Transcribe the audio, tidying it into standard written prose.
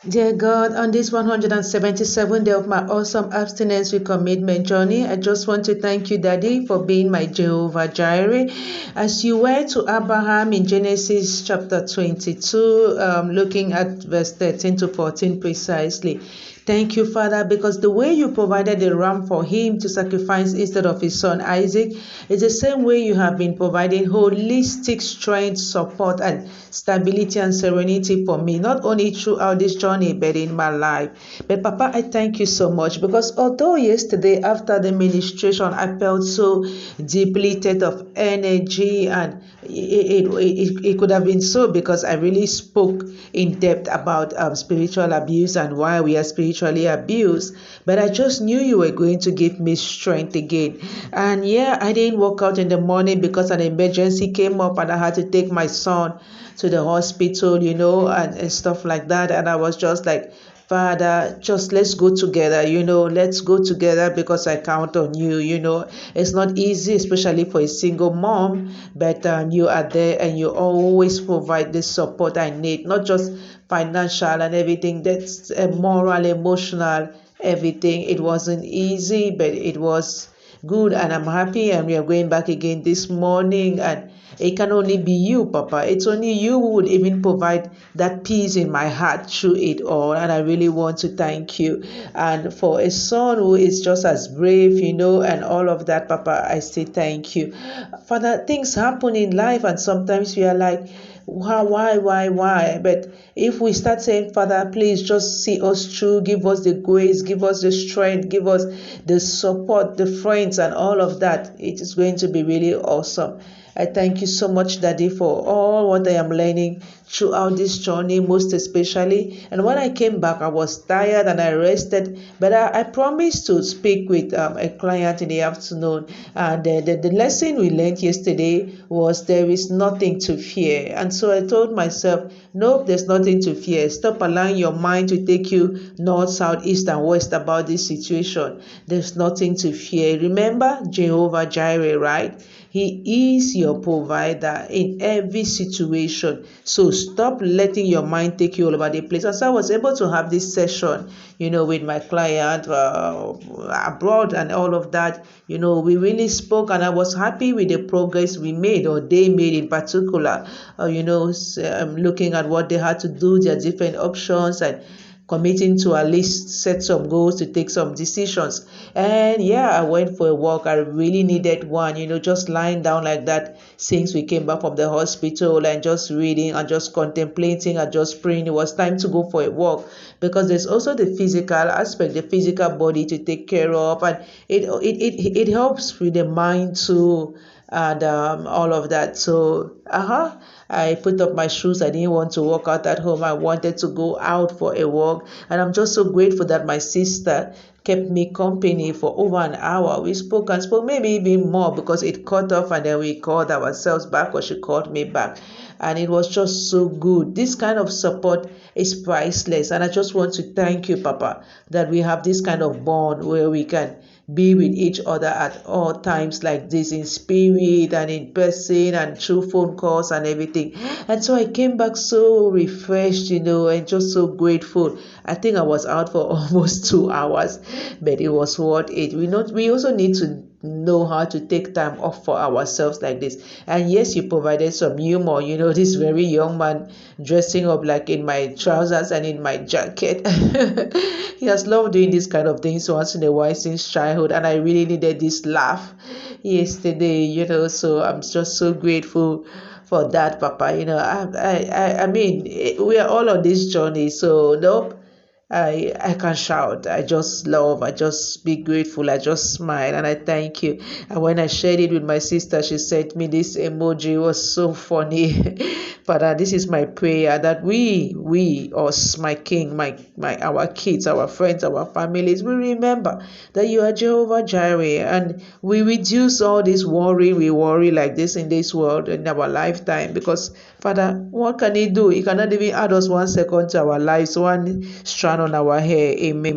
Dear God, on this 177th day of my awesome abstinence with commitment journey, I just want to thank you, Daddy, for being my Jehovah Jireh. As you were to Abraham in Genesis chapter 22, looking at verse 13 to 14 precisely. Thank you, Father, because the way you provided a ram for him to sacrifice instead of his son Isaac is the same way you have been providing holistic strength, support, and stability and serenity for me, not only throughout this journey, but in my life. But Papa, I thank you so much because although yesterday after the ministration, I felt so depleted of energy, and it could have been so because I really spoke in depth about spiritual abuse and why we are spiritually abused. But I just knew you were going to give me strength again. And yeah, I didn't work out in the morning because an emergency came up and I had to take my son to the hospital, and stuff like that. And I was just like, Father, just let's go together, let's go together because I count on you, It's not easy, especially for a single mom, but you are there and you always provide the support I need, not just financial and everything, that's moral, emotional, everything. It wasn't easy, but it was good, and I'm happy, and we are going back again this morning, and it can only be you, Papa. It's only you who would even provide that peace in my heart through it all, and I really want to thank you. And for a son who is just as brave, and all of that, Papa, I say thank you. Father, things happen in life, and sometimes we are like, why? But if we start saying, Father, please just see us through, give us the grace, give us the strength, give us the support, the friends, and all of that, it is going to be really awesome. I thank you so much, Daddy, for all what I am learning throughout this journey, most especially. And when I came back, I was tired and I rested, but I promised to speak with a client in the afternoon. And the lesson we learned yesterday was there is nothing to fear. And so I told myself, nope, there's nothing to fear. Stop allowing your mind to take you north, south, east, and west about this situation. There's nothing to fear. Remember Jehovah Jireh, right? He is your provider in every situation. So stop letting your mind take you all over the place. And so I was able to have this session, with my client abroad and all of that. We really spoke, and I was happy with the progress we made, or they made in particular. Looking at what they had to do, their different options, and committing to at least set some goals to take some decisions. And yeah, I went for a walk. I really needed one, just lying down like that since we came back from the hospital, and just reading and just contemplating and just praying. It was time to go for a walk because there's also the physical aspect, the physical body to take care of, and it helps with the mind too, and all of that. So I put up my shoes. I didn't want to walk out at home. I wanted to go out for a walk, and I'm just so grateful that my sister kept me company for over an hour. We spoke and spoke, maybe even more, because it cut off and then we called ourselves back, or she called me back, and it was just so good. This kind of support is priceless, and I just want to thank you, Papa, that we have this kind of bond where we can be with each other at all times like this, in spirit and in person and through phone calls and everything. And so I came back so refreshed, and just so grateful. I think I was out for almost 2 hours, but it was worth it. We also need to know how to take time off for ourselves like this. And yes, you provided some humor, this very young man dressing up like in my trousers and in my jacket. He has loved doing this kind of things once in a while since childhood, and I really needed this laugh yesterday, so I'm just so grateful for that, Papa. I mean, we are all on this journey, so nope, I can shout. I just love. I just be grateful. I just smile, and I thank you. And when I shared it with my sister, she sent me this emoji. It was so funny. Father, this is my prayer that we, us, my King, our kids, our friends, our families, we remember that you are Jehovah Jireh, and we reduce all this worry. We worry like this in this world in our lifetime, because Father, what can He do? He cannot even add us 1 second to our lives, one strand on our hair. Amen.